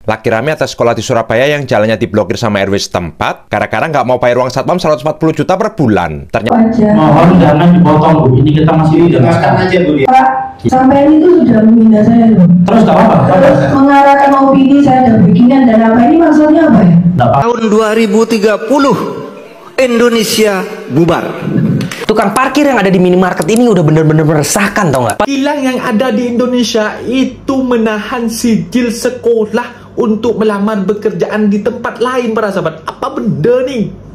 Lagi rame atas sekolah di Surabaya yang jalannya diblokir sama RW setempat gara-gara nggak mau bayar uang satpam 140 juta per bulan. Ternyata mohon jangan dipotong, Bu. Ini kita masih jelaskan aja, Bu. Pak, sampai itu sudah menghina saya loh. Terus apa? Terus mengarahkan opini saya dan beginian dan apa ini maksudnya apa ya? Tahun 2030 Indonesia bubar. Tukang parkir yang ada di minimarket ini udah bener-bener meresahkan, tau nggak? Tilang yang ada di Indonesia itu menahan sijil sekolah untuk melamar pekerjaan di tempat lain, para sahabat. Apa benda nih?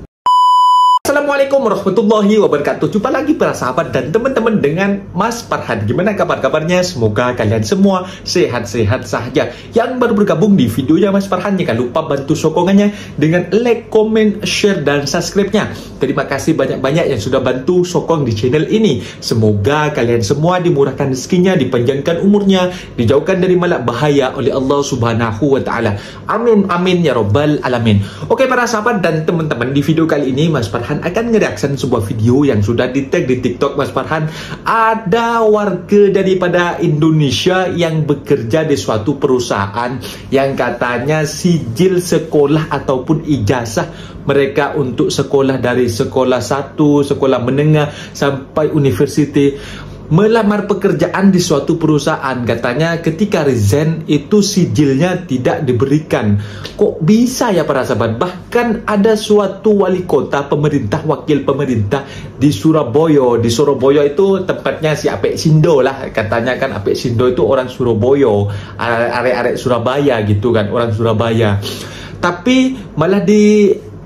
Assalamualaikum warahmatullahi wabarakatuh. Jumpa lagi para sahabat dan teman-teman dengan Mas Farhan. Gimana kabar-kabarnya? Semoga kalian semua sehat-sehat saja. Yang baru bergabung di videonya Mas Farhan, jangan lupa bantu sokongannya dengan like, comment, share, dan subscribe-nya. Terima kasih banyak-banyak yang sudah bantu sokong di channel ini. Semoga kalian semua dimurahkan rezekinya, dipanjangkan umurnya, dijauhkan dari malak bahaya oleh Allah Subhanahu wa Ta'ala. Amin, amin ya robbal alamin. Oke para sahabat dan teman-teman, di video kali ini Mas Farhan akan ngereaction sebuah video yang sudah di-tag di TikTok Mas Farhan. Ada warga daripada Indonesia yang bekerja di suatu perusahaan yang katanya sijil sekolah ataupun ijazah mereka untuk sekolah dari sekolah 1, sekolah menengah sampai universiti, melamar pekerjaan di suatu perusahaan. Katanya ketika resign itu sijilnya tidak diberikan. Kok bisa ya para sahabat? Bahkan ada suatu wali kota, pemerintah, wakil pemerintah di Surabaya. Di Surabaya itu tempatnya si Apek Sindo lah. Katanya kan Apek Sindo itu orang Surabaya, arek-arek Surabaya gitu kan, orang Surabaya. Tapi malah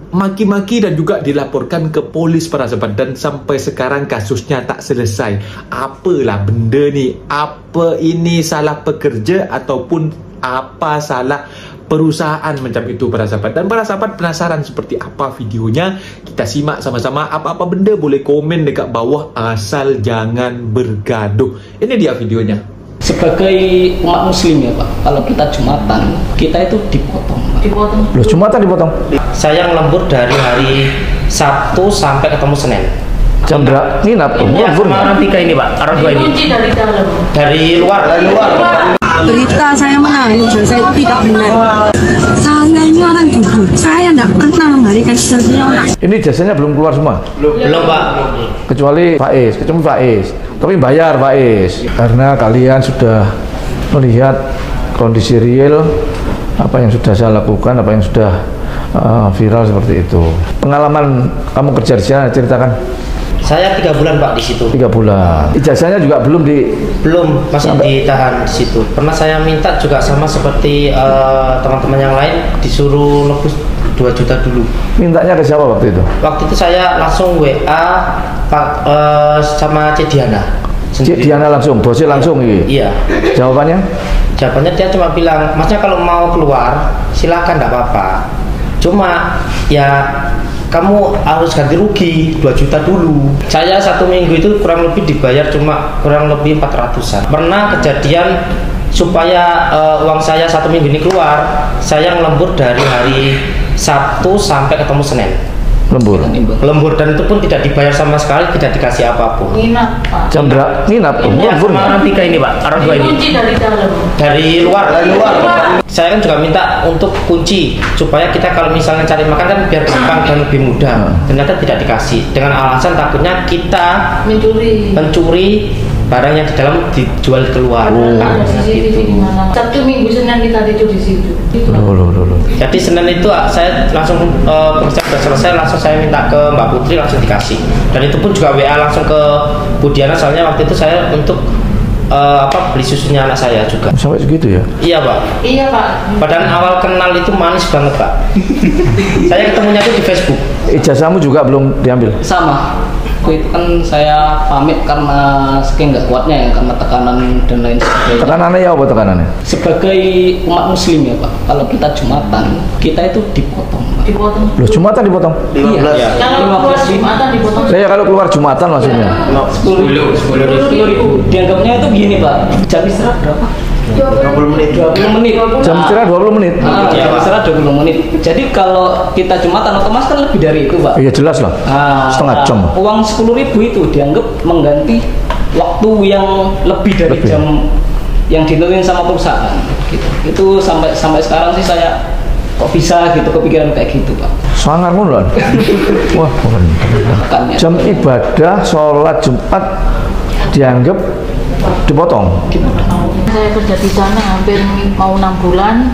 maki-maki dan juga dilaporkan ke polis para sahabat, dan sampai sekarang kasusnya tak selesai. Apalah benda ni? Apa ini salah pekerja ataupun apa salah perusahaan macam itu para sahabat? Dan para sahabat penasaran seperti apa videonya? Kita simak sama-sama. Apa-apa benda boleh komen dekat bawah asal jangan bergaduh. Ini dia videonya. Sebagai umat muslim ya Pak, kalau kita Jumatan, kita itu dipotong. Loh, Jumatan dipotong? Saya ngelembur dari hari Sabtu sampai ketemu Senin. Jam berapa? Nginap? Iya, sama orang 3 ini Pak, orang 2 ini. Kunci dari dalam. Dari luar. Berita saya menangis, saya tidak benar. Saya ini orang jujur, saya tidak kenal memberikan sesuatu. Ini jasanya belum keluar semua? Belum Pak. Kecuali Faiz. Tapi bayar Faiz. Karena kalian sudah melihat kondisi real, apa yang sudah saya lakukan, apa yang sudah viral seperti itu. Pengalaman kamu kerja di sana, ceritakan. Saya 3 bulan Pak di situ. 3 bulan. Ijazahnya juga belum masih ditahan di situ. Pernah saya minta juga sama seperti teman-teman yang lain, disuruh nebus 2 juta dulu. Mintanya ke siapa waktu itu? Waktu itu saya langsung WA sama Cik Diana. Cik Diana langsung, bosnya langsung Iya. Jawabannya? Jawabannya dia cuma bilang, Masnya kalau mau keluar silakan, enggak apa-apa. Cuma ya kamu harus ganti rugi 2 juta dulu. Saya 1 minggu itu kurang lebih dibayar cuma kurang lebih 400-an. Pernah kejadian supaya uang saya 1 minggu ini keluar, saya ngelembur dari hari Sabtu sampai ketemu Senin. Lembur dan itu pun tidak dibayar sama sekali, tidak dikasih apapun. Nginap Pak. Jam berapa? Nginap? Iya, sama orang 3 ini Pak, orang 2 ini. Kunci dari dalam. Dari luar. Saya kan juga minta untuk kunci supaya kita kalau misalnya cari makan kan biar gampang dan lebih mudah. Ternyata tidak dikasih dengan alasan takutnya kita mencuri barang yang di dalam dijual keluar. Ada CCTV di mana? Sabtu Minggu Senin kita tidur di situ. Jadi Senin itu saya langsung proses sudah selesai, langsung saya minta ke Mbak Putri, langsung dikasih. Dan itu pun juga WA langsung ke Bu Diana, soalnya waktu itu saya untuk beli susunya anak saya juga. Sampai segitu ya? Iya Pak. Iya Pak. Padahal awal kenal itu manis banget Pak. Saya ketemunya itu di Facebook. Ijazahmu juga belum diambil? Sama. Itu kan saya pamit karena saking nggak kuatnya ya, karena tekanan dan lain sebagainya. Tekanannya ya apa tekanannya? Sebagai umat muslim ya Pak, kalau kita Jumatan, kita itu dipotong. Loh, Jumatan dipotong? Iya. Kalau keluar Jumatan dipotong. Ya kalau keluar Jumatan maksudnya? 10.000. Dianggapnya itu gini Pak, jam istirahat berapa? 20 menit. Jam istirahat 20 menit? Jam istirahat 20 menit. Jadi kalau kita Jumatan otomatis kan lebih dari itu Pak. Iya jelas lah, setengah jam. Uang 10.000 itu dianggap mengganti waktu yang lebih dari jam yang ditentuin sama perusahaan gitu. Itu sampai sekarang sih saya kok bisa gitu kepikiran kayak gitu Pak. Sangar ngono. Wah, jam ibadah sholat Jumat dianggap dipotong. Saya kerja di sana hampir mau 6 bulan.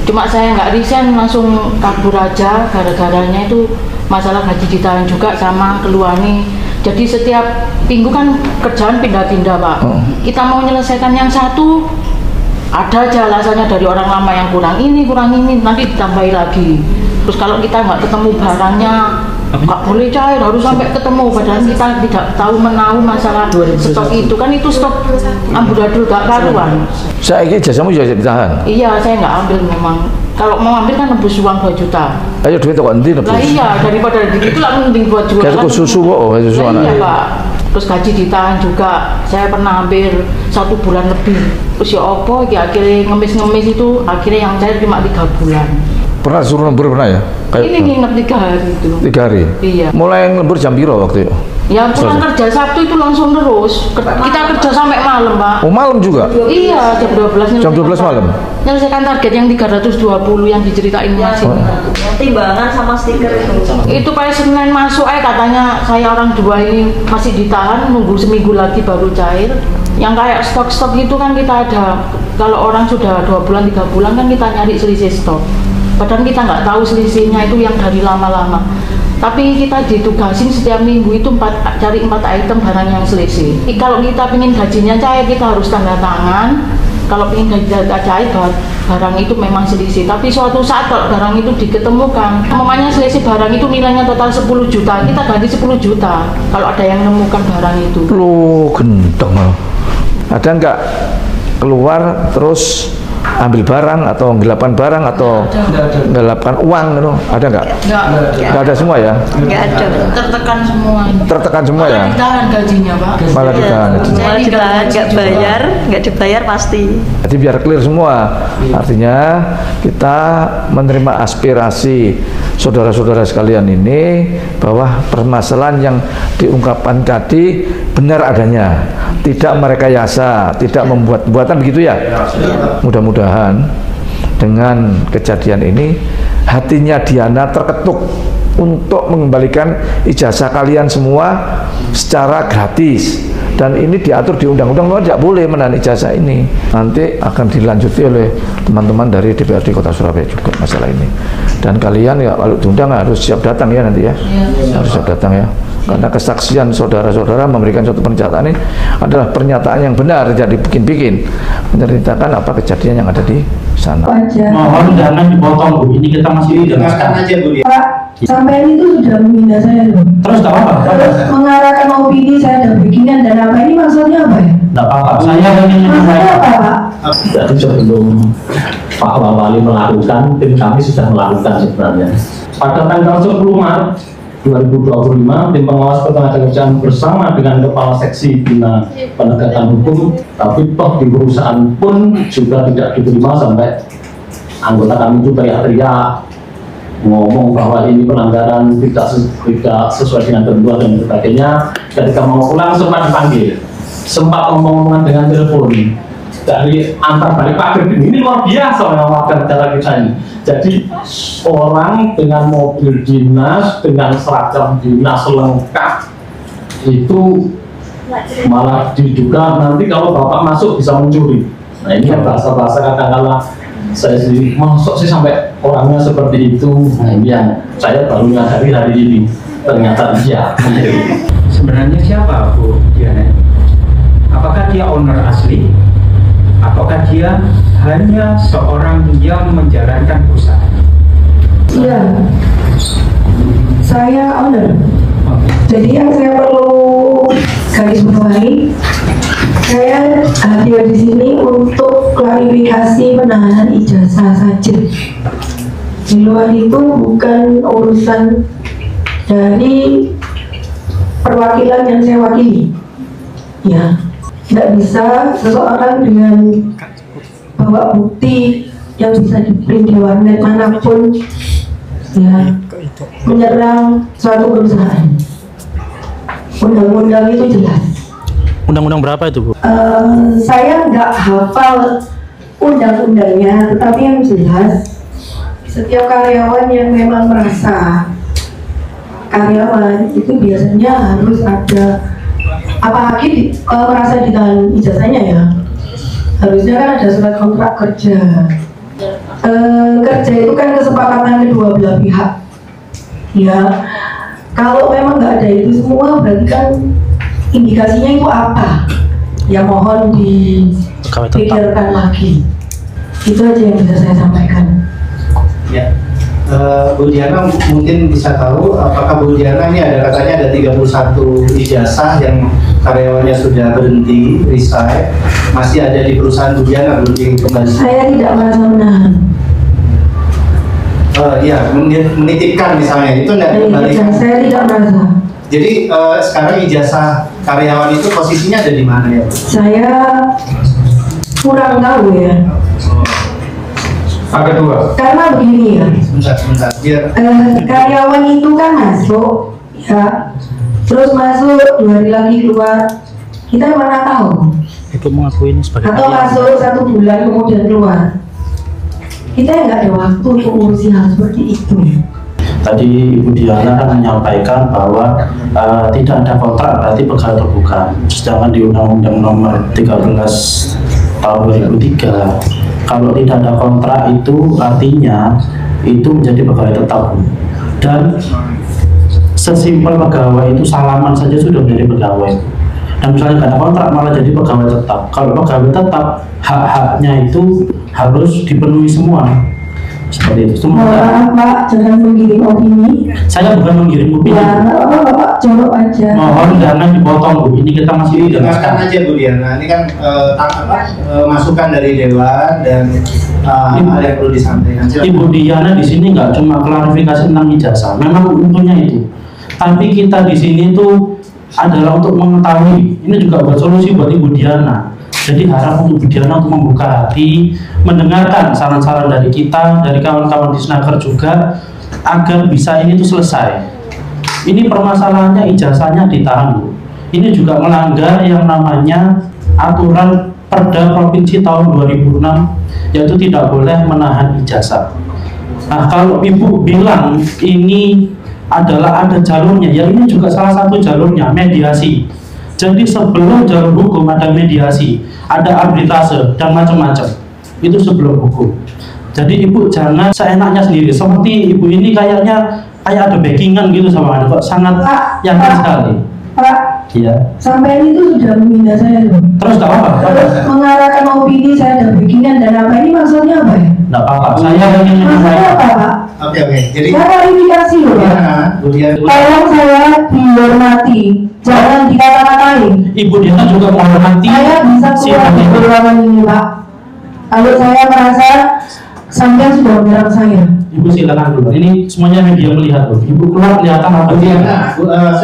Cuma saya nggak resign, langsung kabur aja. Gara-garanya itu masalah gaji ditahan juga sama keluarnya. Jadi setiap minggu kan kerjaan pindah-pindah Pak. Kita mau menyelesaikan yang satu, ada aja alasannya dari orang lama yang kurang ini, nanti ditambahi lagi. Terus kalau kita nggak ketemu barangnya, nggak boleh cair, harus sampai ketemu. Padahal kita tidak tahu menahu masalah stok itu, kan itu stok amburadul gak karuan. Saya ini jasamu juga ditahan? Iya, saya nggak ambil memang. Kalau mau ambil kan nebus uang 2 juta. Ayo duit kok nanti nebus? Lah iya, daripada itu lah mending buat jualan. Kayak susu kok, susu anak. Iya Pak. Terus gaji ditahan juga. Saya pernah hampir 1 bulan lebih. Terus ya opo, ya akhirnya ngemis itu, akhirnya yang saya cuma 3 bulan. Pernah suruh lembur pernah ya? Kayak Ini nginep 3 hari itu. 3 hari? Iya. Mulai lembur jam piro waktu itu? Ya pulang kerja Sabtu itu langsung terus. Kita kerja sampai malam Pak. Oh malam juga? Iya, jam 12. Jam 12 malam? Menyelesaikan target yang 320 yang diceritain masih. Timbangan sama stiker itu. Itu pada Senin masuk katanya saya orang 2 ini masih ditahan, nunggu seminggu lagi baru cair. Yang kayak stok-stok itu kan kita ada, kalau orang sudah 2 bulan 3 bulan kan kita nyari selisih stok. Padahal kita nggak tahu selisihnya itu yang dari lama-lama. Tapi kita ditugasin setiap minggu itu cari 4 item barang yang selisih. Kalau kita ingin gajinya cair, kita harus tanda tangan. Kalau ingin gajinya cair, barang itu memang selisih. Tapi suatu saat kalau barang itu diketemukan, namanya selisih barang itu nilainya total 10 juta, kita ganti 10 juta. Kalau ada yang menemukan barang itu. Loh, gendeng. Ada nggak keluar terus ambil barang atau gelapan barang atau gelapan uang gitu? Ada nggak? Nggak ada semua ya? Nggak ada. Tertekan semua. Tertekan semua ya? Ditahan gajinya Pak. Malah ditahan. Malah ditahan, nggak dibayar pasti. Jadi biar clear semua, artinya kita menerima aspirasi saudara-saudara sekalian ini bahwa permasalahan yang diungkapkan tadi benar adanya, tidak merekayasa, tidak membuat-buatan, begitu ya? Mudah-mudahan dengan kejadian ini hatinya Diana terketuk untuk mengembalikan ijazah kalian semua secara gratis. Dan ini diatur di undang-undang, tidak boleh menahan ijazah ini. Nanti akan dilanjuti oleh teman-teman dari DPRD Kota Surabaya juga masalah ini. Dan kalian ya kalau diundang harus siap datang ya nanti ya. Harus siap datang ya. Karena kesaksian saudara-saudara memberikan suatu pernyataan ini adalah pernyataan yang benar, tidak dibikin-bikin. Menceritakan apa kejadian yang ada di sana. Mohon jangan dipotong Bu, ini kita masih dijelaskan aja Bu. Pak, sampai itu sudah menghina saya loh. Terus tak apa-apa. Terus mengarahkan opini saya ada bikinan dan apa ini maksudnya apa ya? Tidak apa-apa. Saya ingin Maksudnya apa Pak? Jadi sebelum Pak Wali melakukan, tim kami sudah melakukan sebenarnya. Pada tanggal 10 Maret 2025, tim pengawas ketenagakerjaan bersama dengan Kepala Seksi Bina Penegakan Hukum, tapi toh di perusahaan pun juga tidak diterima sampai anggota kami itu teriak-teriak ngomong bahwa ini pelanggaran tidak sesuai dengan ketentuan dan sebagainya. Ketika mau pulang sempat dipanggil, sempat ngomong-ngomongan dengan telepon dari antar balik pagar. Ini luar biasa memang warga negara kita ini. Jadi orang dengan mobil dinas, dengan seragam dinas lengkap itu malah diduga nanti kalau bapak masuk bisa mencuri. Nah ini kan bahasa-bahasa katakanlah saya sendiri masuk sih sampai orangnya seperti itu. Nah ini yang saya baru menyadari hari ini, ternyata dia. sebenarnya siapa Bu Diana? Apakah dia owner asli? Apakah dia hanya seorang yang menjalankan usaha? Iya, saya owner. Jadi yang saya perlu garis bawahi, saya hadir di sini untuk klarifikasi penahanan ijazah saja. Di luar itu bukan urusan dari perwakilan yang saya wakili. Ya. Tidak bisa seseorang dengan bawa bukti yang bisa di-print di warnet manapun ya menyerang suatu perusahaan. Undang-undang itu jelas. Undang-undang berapa itu Bu? Saya nggak hafal undang-undangnya, tetapi yang jelas setiap karyawan yang memang merasa karyawan itu biasanya harus ada, apalagi merasa ditahan ijazahnya ya, harusnya kan ada surat kontrak kerja. Kerja itu kan kesepakatan kedua belah pihak ya. Kalau memang nggak ada itu semua, berarti kan indikasinya itu apa ya, mohon dipikirkan lagi. Itu aja yang bisa saya sampaikan ya. Bu Diana mungkin bisa tahu apakah Bu Diana ini katanya ada 31 ijazah yang karyawannya sudah berhenti, resign, masih ada di perusahaan Bu Diana, belum dikembali. Saya tidak merasa menahan. Ya, menitipkan misalnya, itu tidak dikembalikan. Saya tidak merasa. Jadi sekarang ijazah karyawan itu posisinya ada di mana ya? Saya kurang tahu ya. Kedua. Karena begini ya. Sebentar, biar. Karyawan itu kan masuk, ya, terus masuk 2 hari lagi keluar. Kita mana tahu? Itu mengakui ini sebagai Atau masuk 1 bulan kemudian keluar. Kita nggak ada waktu untuk ngurusin hal seperti itu. Tadi Ibu Diana kan menyampaikan bahwa tidak ada kontrak berarti pegawai tetap bukan. Sedangkan di Undang-Undang Nomor 13 tahun 2003, kalau tidak ada kontrak itu artinya itu menjadi pegawai tetap. Dan sesimpel pegawai itu salaman saja sudah menjadi pegawai. Dan misalnya nggak ada kontrak malah jadi pegawai tetap. Kalau pegawai tetap, hak-haknya itu harus dipenuhi semua. Seperti itu. Pak, jangan menggiring opini. Saya bukan menggiring opini. Ya, Bapak jawab aja. Mohon jangan dipotong, Bu. Ini kita masih dengarkan aja Bu Diana. Ini kan masukan dari Dewan dan hal yang perlu disampaikan. Ibu Diana di sini nggak cuma klarifikasi tentang ijazah, memang untungnya itu. Tapi kita di sini tuh adalah untuk mengetahui. Ini juga buat solusi buat Ibu Diana. Jadi harap untuk Bu Diana untuk membuka hati, mendengarkan saran-saran dari kita, dari kawan-kawan di Snaker juga, agar bisa ini tuh selesai. Ini permasalahannya ijazahnya ditahan, Bu. Ini juga melanggar yang namanya aturan Perda Provinsi tahun 2006, yaitu tidak boleh menahan ijazah. Nah, kalau Ibu bilang ini adalah ada jalurnya, ya ini juga salah satu jalurnya, mediasi. Jadi sebelum jalur hukum ada mediasi, ada arbitrase dan macam-macam. Itu sebelum hukum. Jadi Ibu jangan seenaknya sendiri. Seperti Ibu ini kayaknya kayak ada backingan gitu sama Anda, kok sangat yakin sekali. Pak, iya. Sampai itu sudah menghina saya loh. Terus tak apa-apa. Terus mengarahkan opini saya ada backingan dan apa, ini maksudnya apa ya? Tidak apa-apa. Saya ingin maksudnya apa, Pak? Oke. Jadi saya klarifikasi loh, Pak. Tolong saya dihormati, jangan dikata-katain. Ibu Diana juga menghormati. Saya bisa keluar di ruangan ini, Pak. Kalau saya merasa sampai sudah menyerang saya. Ibu silakan dulu. Ini semuanya media melihat loh. Ibu keluar kelihatan apa dia? Sudah.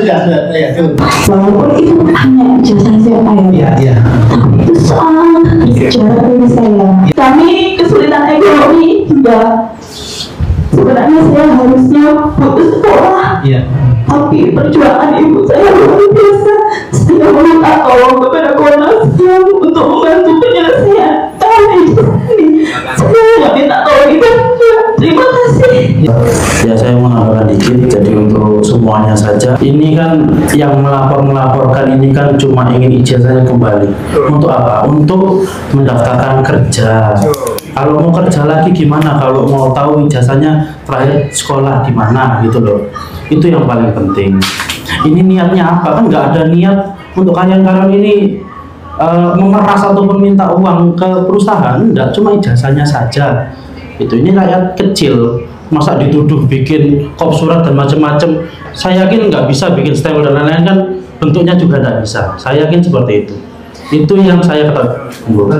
Ya, walaupun itu hanya ijazah siapa ya? Iya. Tapi itu soal kerja dari saya. Kami kesulitan ekonomi juga. Sebenarnya saya harusnya putus sekolah. Iya. Tapi perjuangan ibu saya luar biasa. Saya meminta tolong kepada Komnas HAM untuk membantu penyelesaian ini. Saya minta tolong itu. Terima kasih. Ya, saya menambahkan dikit. Jadi untuk semuanya saja, ini kan yang melaporkan ini kan cuma ingin ijazahnya kembali. Untuk apa? Untuk mendaftarkan kerja. Kalau mau kerja lagi gimana? Kalau mau tahu ijazahnya terakhir sekolah di mana gitu loh. Itu yang paling penting. Ini niatnya apa? Kan nggak ada niat untuk karyawan ini memeras ataupun minta uang ke perusahaan. Enggak, cuma ijazahnya saja. Ini rakyat kecil, masa dituduh bikin kop surat dan macam-macam. Saya yakin nggak bisa bikin stempel dan lain-lain, kan bentuknya juga tidak bisa. Saya yakin seperti itu. Itu yang saya katakan, Bu.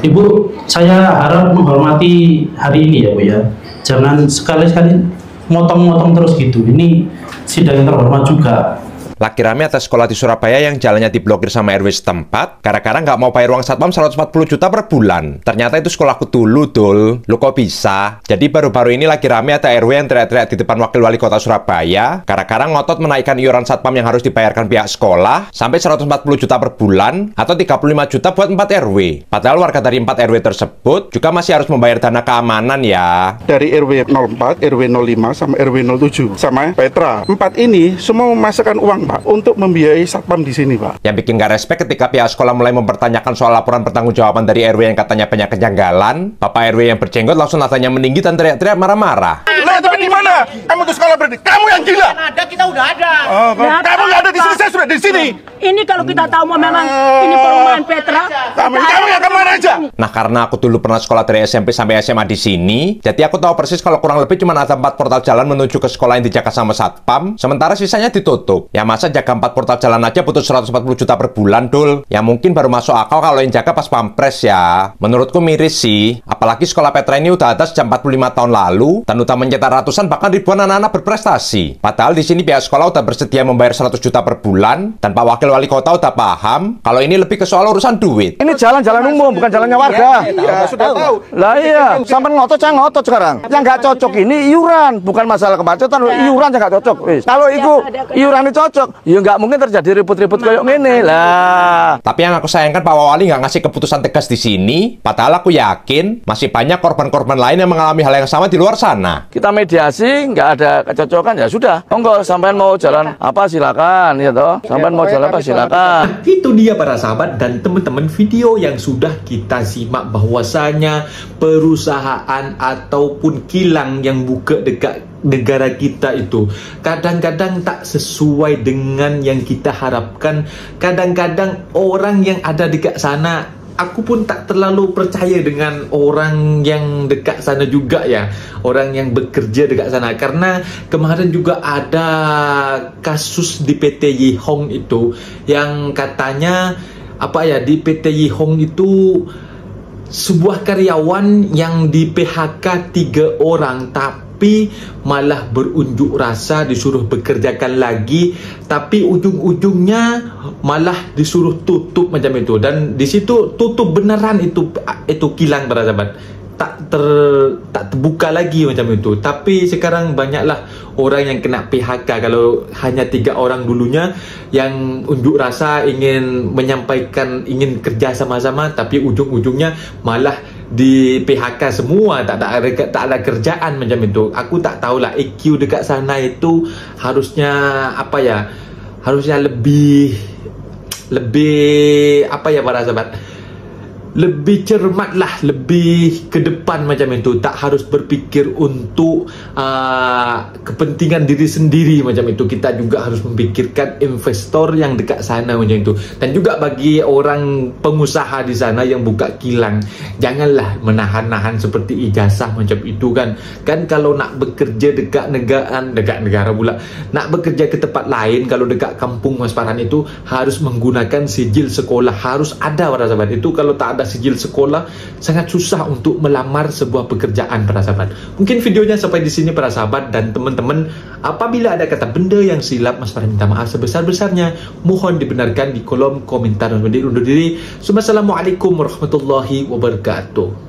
Ibu, saya harap menghormati hari ini ya, Bu ya. Jangan sekali-sekali motong-motong terus gitu. Ini sidang yang terhormat juga. lagi rame atas sekolah di Surabaya yang jalannya diblokir sama RW setempat gara-gara nggak mau bayar uang satpam 140 juta per bulan. Ternyata itu sekolahku dulu, Dul. Lu kok bisa? Jadi baru-baru ini lagi rame ada RW yang teriak-teriak di depan Wakil Wali Kota Surabaya gara-gara ngotot menaikkan iuran satpam yang harus dibayarkan pihak sekolah sampai 140 juta per bulan atau 35 juta buat 4 RW. Padahal warga dari 4 RW tersebut juga masih harus membayar dana keamanan ya. Dari RW 04, RW 05, sama RW 07, sama Petra. 4 ini semua memasukkan uang, Pak, untuk membiayai satpam di sini, Pak. Yang bikin gak respect ketika pihak sekolah mulai mempertanyakan soal laporan pertanggungjawaban dari RW yang katanya banyak kejanggalan. Bapak RW yang berjenggot langsung nadanya meninggi dan teriak-teriak marah-marah. Lah, tapi di mana? Kamu ke sekolah berarti? Kamu yang gila. Ada, kita udah ada. Oh, kamu nggak ada di sini, saya sudah di sini. Ini kalau kita tahu memang ini perumahan Petra. Kamu yang kemana aja? Nah, karena aku dulu pernah sekolah dari SMP sampai SMA di sini, jadi aku tahu persis kalau kurang lebih cuma ada 4 portal jalan menuju ke sekolah yang dijaga sama satpam, sementara sisanya ditutup. Ya masa jaga 4 portal jalan aja butuh 140 juta per bulan, Dul. Ya mungkin baru masuk akal kalau yang jaga pas pampres ya. Menurutku miris sih. Apalagi sekolah Petra ini udah ada sejak 45 tahun lalu dan udah mencetak ratusan bahkan ribuan anak-anak berprestasi. Padahal di sini pihak sekolah udah bersedia membayar 100 juta per bulan dan Pak Wakil Wali Kota udah paham kalau ini lebih ke soal urusan duit. Ini jalan-jalan umum, bukan jalannya warga. Iya, sudah tahu. Lah iya, sampai ngotot, saya ngotot sekarang. Yang nggak cocok ini iuran, bukan masalah kemacetan, iuran yang nggak cocok. Kalau itu iuran ini cocok, ya nggak mungkin terjadi ribut-ribut kayak gini lah. Tapi yang aku sayangkan Pak Wali nggak ngasih keputusan tegas di sini, padahal aku yakin masih banyak korban-korban lain yang mengalami hal yang sama di luar sana. Kita mediasi, nggak ada kecocokan, ya sudah. Monggo, sampean mau jalan apa silakan, ya toh. Sampean mau jalan apa silakan. Itu dia para sahabat dan teman-teman video yang sudah kita simak bahwasanya perusahaan ataupun kilang yang buka dekat negara kita itu kadang-kadang tak sesuai dengan yang kita harapkan. Kadang-kadang orang yang ada dekat sana, aku pun tak terlalu percaya dengan orang yang dekat sana juga ya, orang yang bekerja dekat sana. Karena kemarin juga ada kasus di PT Yihong itu yang katanya di PT Yihong itu sebuah karyawan yang di PHK 3 orang tapi malah berunjuk rasa disuruh bekerjakan lagi, tapi ujung-ujungnya malah disuruh tutup macam itu. Dan di situ tutup beneran itu kilang para sahabat, tak terbuka lagi macam itu. Tapi sekarang banyaklah orang yang kena PHK. Kalau hanya 3 orang dulunya yang unjuk rasa ingin menyampaikan ingin kerja sama-sama, tapi ujung-ujungnya malah di PHK semua, tak ada kerjaan macam itu. Aku tak tahulah EQ dekat sana itu harusnya harusnya lebih para sahabat, lebih cermat lah, lebih ke depan macam itu. Tak harus berpikir untuk kepentingan diri sendiri macam itu. Kita juga harus memikirkan investor yang dekat sana macam itu. Dan juga bagi orang pengusaha di sana yang buka kilang, janganlah menahan-nahan seperti ijazah macam itu kan. Kan kalau nak bekerja dekat negara pula, nak bekerja ke tempat lain, kalau dekat kampung Mas Farhan itu harus menggunakan sijil sekolah, harus ada para sahabat. Itu kalau tak ada sijil sekolah sangat susah untuk melamar sebuah pekerjaan para sahabat. Mungkin videonya sampai di sini para sahabat dan teman-teman. Apabila ada kata benda yang silap, Mas Farhan minta maaf sebesar-besarnya. Mohon dibenarkan di kolom komentar. Undur diri. Assalamualaikum warahmatullahi wabarakatuh.